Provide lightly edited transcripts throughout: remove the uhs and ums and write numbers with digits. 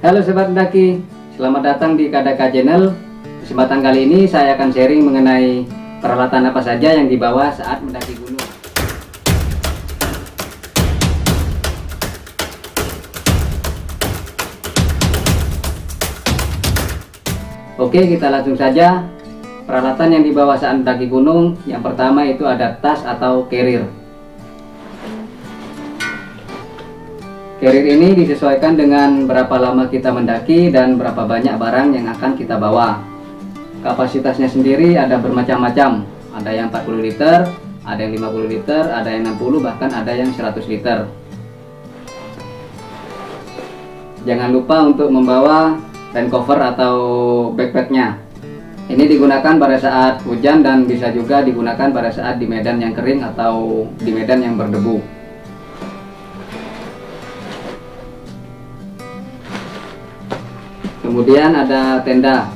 Halo sobat pendaki, selamat datang di Kadaka Channel. Kesempatan kali ini saya akan sharing mengenai peralatan apa saja yang dibawa saat mendaki gunung. Oke, kita langsung saja. Peralatan yang dibawa saat mendaki gunung, yang pertama itu ada tas atau carrier. Carrier ini disesuaikan dengan berapa lama kita mendaki dan berapa banyak barang yang akan kita bawa. Kapasitasnya sendiri ada bermacam-macam. Ada yang 40 liter, ada yang 50 liter, ada yang 60, bahkan ada yang 100 liter. Jangan lupa untuk membawa rain cover atau backpacknya. Ini digunakan pada saat hujan dan bisa juga digunakan pada saat di medan yang kering atau di medan yang berdebu. Kemudian ada tenda.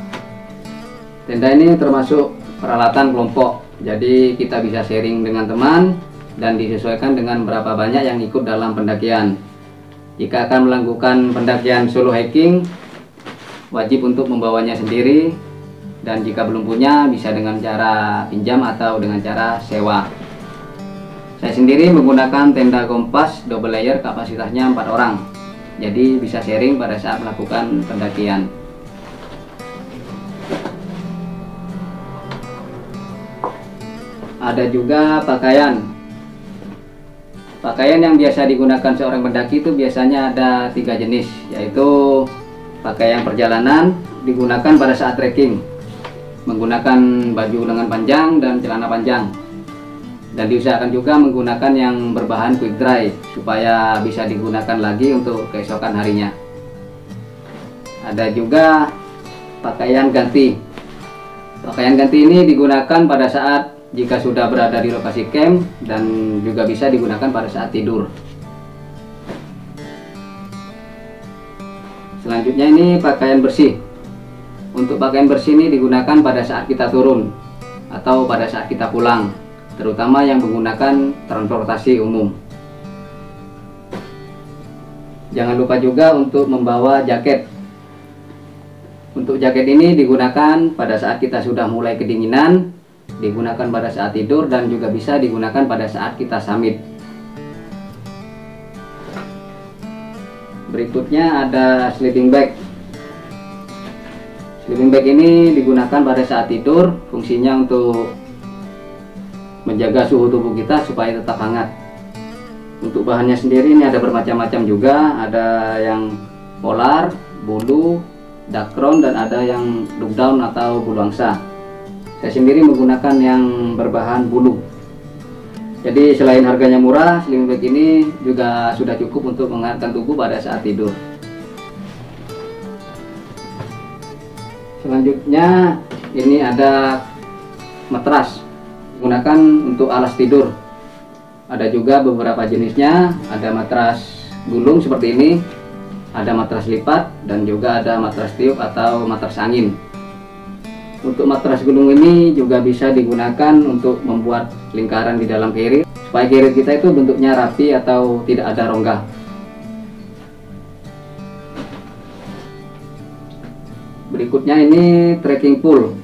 Tenda ini termasuk peralatan kelompok, jadi kita bisa sharing dengan teman dan disesuaikan dengan berapa banyak yang ikut dalam pendakian. Jika akan melakukan pendakian solo hiking, wajib untuk membawanya sendiri, dan jika belum punya bisa dengan cara pinjam atau dengan cara sewa. Saya sendiri menggunakan tenda kompas double layer, kapasitasnya 4 orang. Jadi bisa sharing pada saat melakukan pendakian. Ada juga pakaian. Pakaian yang biasa digunakan seorang pendaki itu biasanya ada 3 jenis, yaitu pakaian perjalanan digunakan pada saat trekking, menggunakan baju lengan panjang dan celana panjang. Dan diusahakan juga menggunakan yang berbahan quick dry supaya bisa digunakan lagi untuk keesokan harinya. Ada juga pakaian ganti. Pakaian ganti ini digunakan pada saat jika sudah berada di lokasi camp, dan juga bisa digunakan pada saat tidur. Selanjutnya ini pakaian bersih. Untuk pakaian bersih ini digunakan pada saat kita turun atau pada saat kita pulang, terutama yang menggunakan transportasi umum. Jangan lupa juga untuk membawa jaket. Untuk jaket ini digunakan pada saat kita sudah mulai kedinginan, digunakan pada saat tidur, dan juga bisa digunakan pada saat kita summit. Berikutnya ada sleeping bag. Sleeping bag ini digunakan pada saat tidur, fungsinya untuk menjaga suhu tubuh kita supaya tetap hangat. Untuk bahannya sendiri ini ada bermacam-macam juga, ada yang polar, bulu, dakron, dan ada yang look down atau bulu angsa. Saya sendiri menggunakan yang berbahan bulu. Jadi selain harganya murah, sleeping bag ini juga sudah cukup untuk menghangatkan tubuh pada saat tidur. Selanjutnya ini ada matras, digunakan untuk alas tidur. Ada juga beberapa jenisnya, ada matras gulung seperti ini, ada matras lipat, dan juga ada matras tiup atau matras angin. Untuk matras gulung ini juga bisa digunakan untuk membuat lingkaran di dalam carrier, supaya carrier kita itu bentuknya rapi atau tidak ada rongga. Berikutnya ini trekking pole.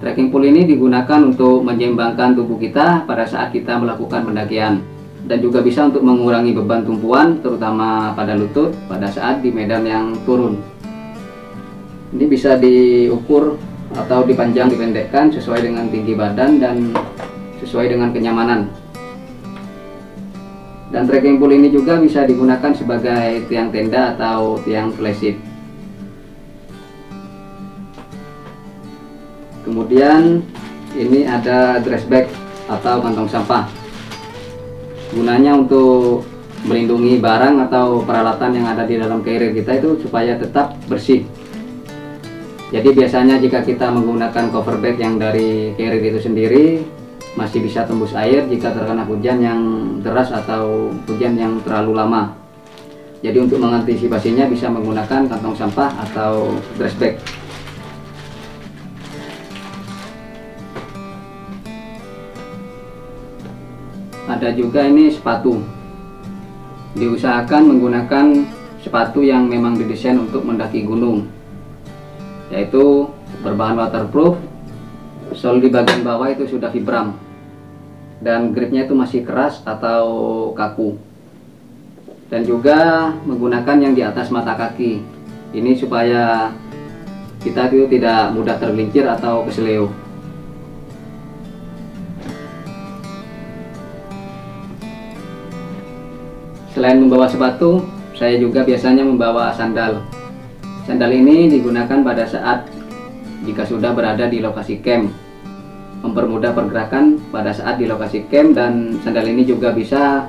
Trekking pole ini digunakan untuk menyeimbangkan tubuh kita pada saat kita melakukan pendakian, dan juga bisa untuk mengurangi beban tumpuan, terutama pada lutut pada saat di medan yang turun. Ini bisa diukur atau dipanjang dipendekkan sesuai dengan tinggi badan dan sesuai dengan kenyamanan. Dan trekking pole ini juga bisa digunakan sebagai tiang tenda atau tiang flysheet. Kemudian ini ada trash bag atau kantong sampah. Gunanya untuk melindungi barang atau peralatan yang ada di dalam carrier kita itu supaya tetap bersih. Jadi biasanya jika kita menggunakan cover bag yang dari carrier itu sendiri, masih bisa tembus air jika terkena hujan yang deras atau hujan yang terlalu lama. Jadi untuk mengantisipasinya bisa menggunakan kantong sampah atau trash bag. Ada juga ini sepatu. Diusahakan menggunakan sepatu yang memang didesain untuk mendaki gunung, yaitu berbahan waterproof, sol di bagian bawah itu sudah vibram, dan gripnya itu masih keras atau kaku, dan juga menggunakan yang di atas mata kaki. Ini supaya kita itu tidak mudah tergelincir atau keseleo. Selain membawa sepatu, saya juga biasanya membawa sandal. Sandal ini digunakan pada saat jika sudah berada di lokasi camp, mempermudah pergerakan pada saat di lokasi camp, dan sandal ini juga bisa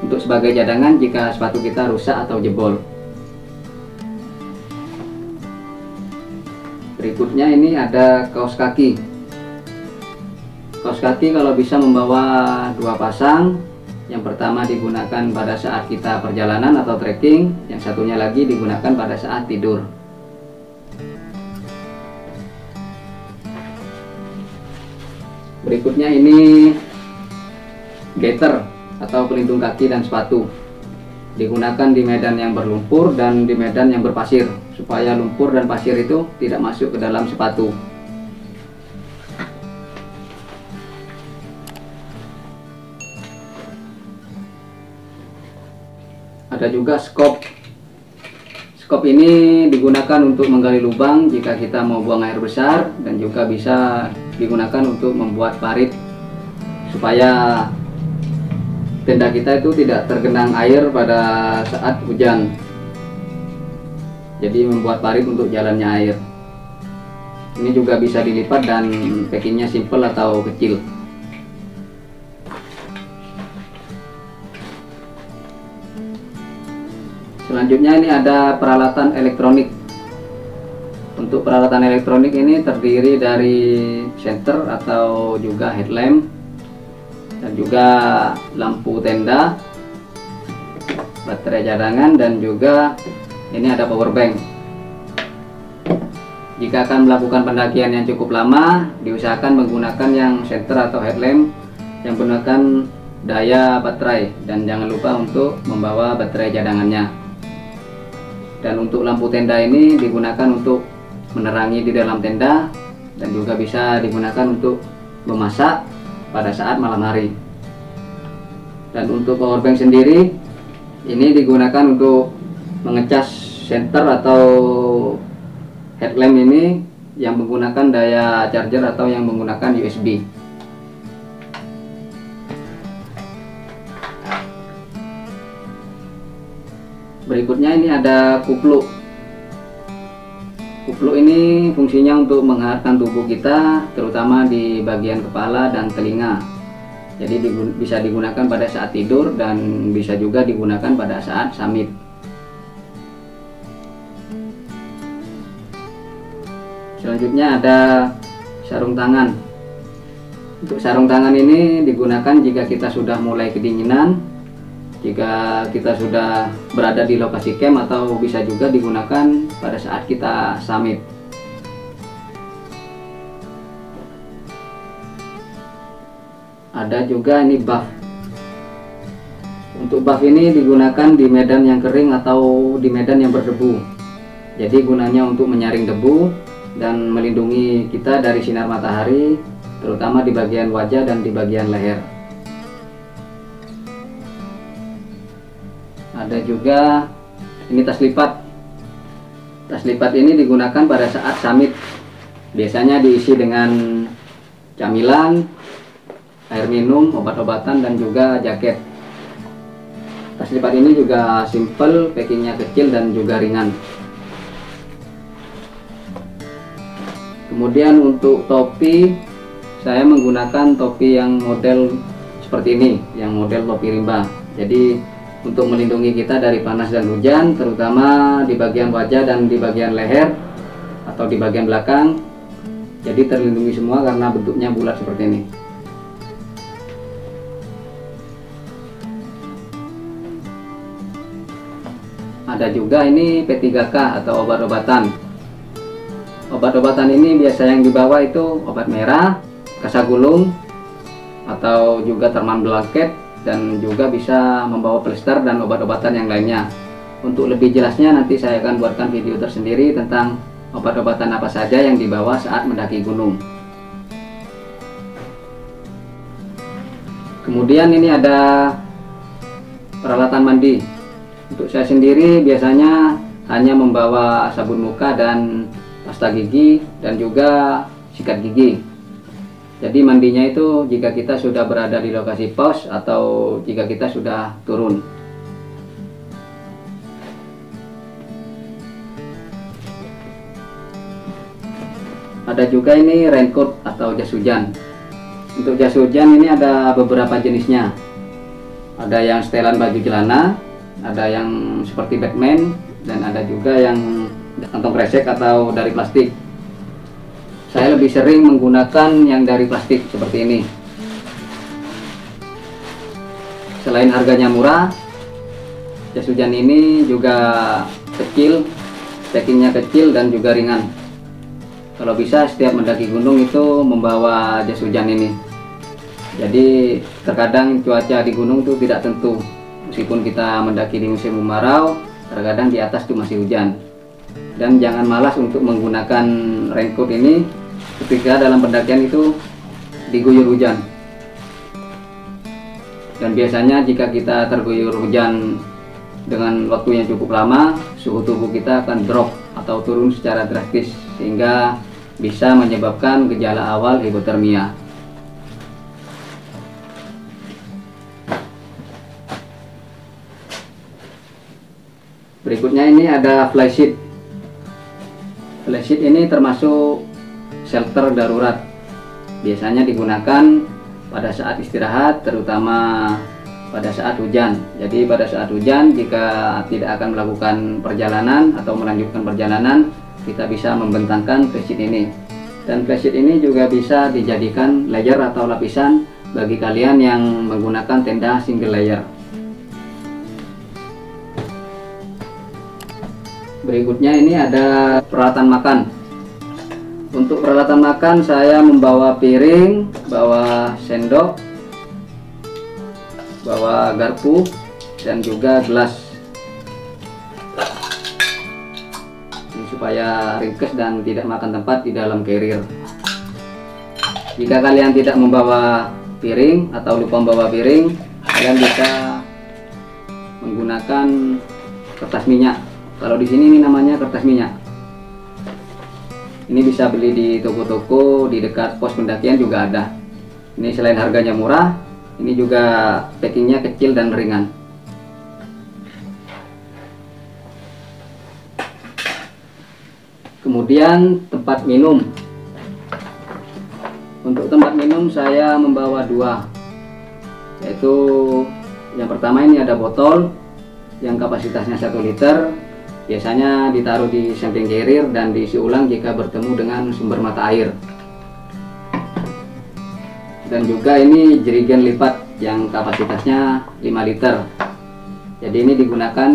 untuk sebagai cadangan jika sepatu kita rusak atau jebol. Berikutnya ini ada kaos kaki. Kaos kaki kalau bisa membawa 2 pasang. Yang pertama digunakan pada saat kita perjalanan atau trekking, yang satunya lagi digunakan pada saat tidur. Berikutnya ini gaiter atau pelindung kaki dan sepatu. Digunakan di medan yang berlumpur dan di medan yang berpasir, supaya lumpur dan pasir itu tidak masuk ke dalam sepatu. Ada juga skop. Skop ini digunakan untuk menggali lubang jika kita mau buang air besar, dan juga bisa digunakan untuk membuat parit supaya tenda kita itu tidak tergenang air pada saat hujan. Jadi membuat parit untuk jalannya air. Ini juga bisa dilipat dan packingnya simple atau kecil. Selanjutnya ini ada peralatan elektronik. Untuk peralatan elektronik ini terdiri dari senter atau juga headlamp, dan juga lampu tenda, baterai cadangan, dan juga ini ada power bank. Jika akan melakukan pendakian yang cukup lama, diusahakan menggunakan yang senter atau headlamp yang menggunakan daya baterai, dan jangan lupa untuk membawa baterai cadangannya. Dan untuk lampu tenda ini digunakan untuk menerangi di dalam tenda, dan juga bisa digunakan untuk memasak pada saat malam hari. Dan untuk power bank sendiri ini digunakan untuk mengecas senter atau headlamp ini yang menggunakan daya charger atau yang menggunakan USB. Berikutnya ini ada kupluk. Kupluk ini fungsinya untuk menghangatkan tubuh kita, terutama di bagian kepala dan telinga. Jadi bisa digunakan pada saat tidur, dan bisa juga digunakan pada saat summit. Selanjutnya ada sarung tangan. Untuk sarung tangan ini digunakan jika kita sudah mulai kedinginan, jika kita sudah berada di lokasi camp, atau bisa juga digunakan pada saat kita summit. Ada juga ini buff. Untuk buff ini digunakan di medan yang kering atau di medan yang berdebu. Jadi gunanya untuk menyaring debu dan melindungi kita dari sinar matahari, terutama di bagian wajah dan di bagian leher. Ada juga ini tas lipat. Tas lipat ini digunakan pada saat summit. Biasanya diisi dengan camilan, air minum, obat-obatan, dan juga jaket. Tas lipat ini juga simple, packingnya kecil dan juga ringan. Kemudian untuk topi, saya menggunakan topi yang model seperti ini, yang model topi rimba. Jadi untuk melindungi kita dari panas dan hujan, terutama di bagian wajah dan di bagian leher atau di bagian belakang. Jadi terlindungi semua karena bentuknya bulat seperti ini. Ada juga ini P3K atau obat-obatan. Obat-obatan ini biasa yang dibawa itu obat merah, kasagulung, atau juga terman blanket, dan juga bisa membawa plester dan obat-obatan yang lainnya. Untuk lebih jelasnya nanti saya akan buatkan video tersendiri tentang obat-obatan apa saja yang dibawa saat mendaki gunung. Kemudian ini ada peralatan mandi. Untuk saya sendiri biasanya hanya membawa sabun muka dan pasta gigi dan juga sikat gigi. Jadi mandinya itu jika kita sudah berada di lokasi pos atau jika kita sudah turun. Ada juga ini raincoat atau jas hujan. Untuk jas hujan ini ada beberapa jenisnya. Ada yang setelan baju celana, ada yang seperti Batman, dan ada juga yang kantong kresek atau dari plastik. Saya lebih sering menggunakan yang dari plastik seperti ini. Selain harganya murah, jas hujan ini juga kecil, packingnya kecil dan juga ringan. Kalau bisa setiap mendaki gunung itu membawa jas hujan ini. Jadi terkadang cuaca di gunung itu tidak tentu. Meskipun kita mendaki di musim kemarau, terkadang di atas itu masih hujan. Dan jangan malas untuk menggunakan raincoat ini ketika dalam pendakian itu diguyur hujan. Dan biasanya jika kita terguyur hujan dengan waktu yang cukup lama, suhu tubuh kita akan drop atau turun secara drastis sehingga bisa menyebabkan gejala awal hipotermia. Berikutnya ini ada flysheet. Flysheet ini termasuk shelter darurat. Biasanya digunakan pada saat istirahat, terutama pada saat hujan. Jadi pada saat hujan jika tidak akan melakukan perjalanan atau melanjutkan perjalanan, kita bisa membentangkan flysheet ini. Dan flysheet ini juga bisa dijadikan layer atau lapisan bagi kalian yang menggunakan tenda single layer. Berikutnya ini ada peralatan makan. Untuk peralatan makan saya membawa piring, bawa sendok, bawa garpu, dan juga gelas. Ini supaya ringkes dan tidak makan tempat di dalam carrier. Jika kalian tidak membawa piring atau lupa membawa piring, kalian bisa menggunakan kertas minyak. Kalau di sini ini namanya kertas minyak. Ini bisa beli di toko-toko di dekat pos pendakian juga ada. Ini selain harganya murah, ini juga packingnya kecil dan ringan. Kemudian tempat minum. Untuk tempat minum saya membawa dua, yaitu yang pertama ini ada botol yang kapasitasnya 1 liter. Biasanya ditaruh di samping carrier dan diisi ulang jika bertemu dengan sumber mata air. Dan juga ini jerigen lipat yang kapasitasnya 5 liter. Jadi ini digunakan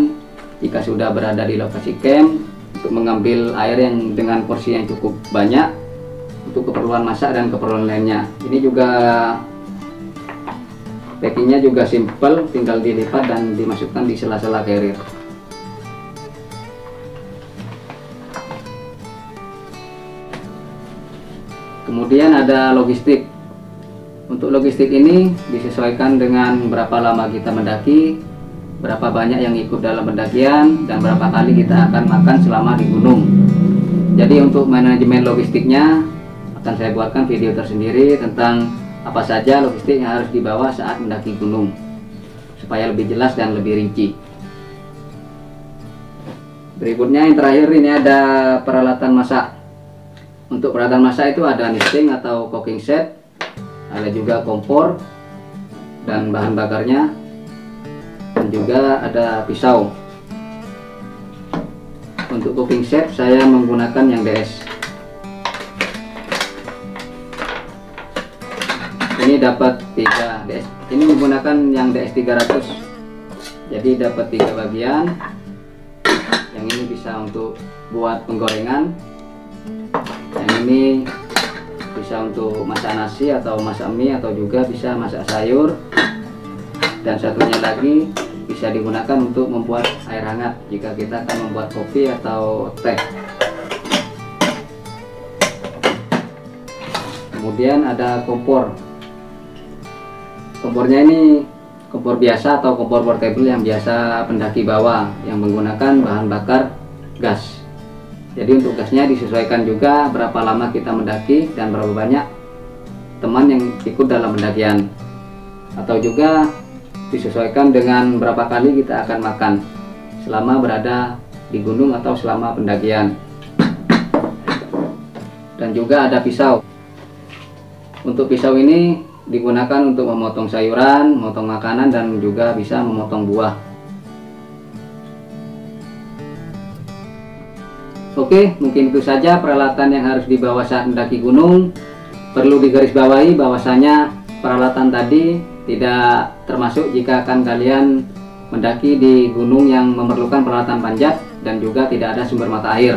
jika sudah berada di lokasi camp untuk mengambil air yang dengan porsi yang cukup banyak untuk keperluan masak dan keperluan lainnya. Ini juga packingnya juga simple, tinggal dilipat dan dimasukkan di sela-sela carrier. Kemudian ada logistik. Untuk logistik ini disesuaikan dengan berapa lama kita mendaki, berapa banyak yang ikut dalam pendakian, dan berapa kali kita akan makan selama di gunung. Jadi untuk manajemen logistiknya akan saya buatkan video tersendiri tentang apa saja logistik yang harus dibawa saat mendaki gunung, supaya lebih jelas dan lebih rinci. Berikutnya yang terakhir ini ada peralatan masak. Untuk peralatan masak itu ada nesting atau cooking set, ada juga kompor dan bahan bakarnya, dan juga ada pisau. Untuk cooking set saya menggunakan yang DS. Ini dapat 3 DS. Ini menggunakan yang DS 300. Jadi dapat 3 bagian. Yang ini bisa untuk buat penggorengan. Yang ini bisa untuk masak nasi atau masak mie atau juga bisa masak sayur. Dan satunya lagi bisa digunakan untuk membuat air hangat jika kita akan membuat kopi atau teh. Kemudian ada kompor. Kompornya ini kompor biasa atau kompor portable yang biasa pendaki bawa, yang menggunakan bahan bakar gas. Jadi untuk gasnya disesuaikan juga berapa lama kita mendaki dan berapa banyak teman yang ikut dalam pendakian, atau juga disesuaikan dengan berapa kali kita akan makan selama berada di gunung atau selama pendakian. Dan juga ada pisau. Untuk pisau ini digunakan untuk memotong sayuran, memotong makanan, dan juga bisa memotong buah. Oke, mungkin itu saja peralatan yang harus dibawa saat mendaki gunung. Perlu digarisbawahi bahwasanya peralatan tadi tidak termasuk jika akan kalian mendaki di gunung yang memerlukan peralatan panjat dan juga tidak ada sumber mata air.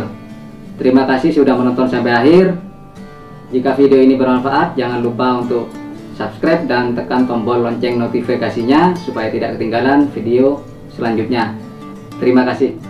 Terima kasih sudah menonton sampai akhir. Jika video ini bermanfaat, jangan lupa untuk subscribe dan tekan tombol lonceng notifikasinya supaya tidak ketinggalan video selanjutnya. Terima kasih.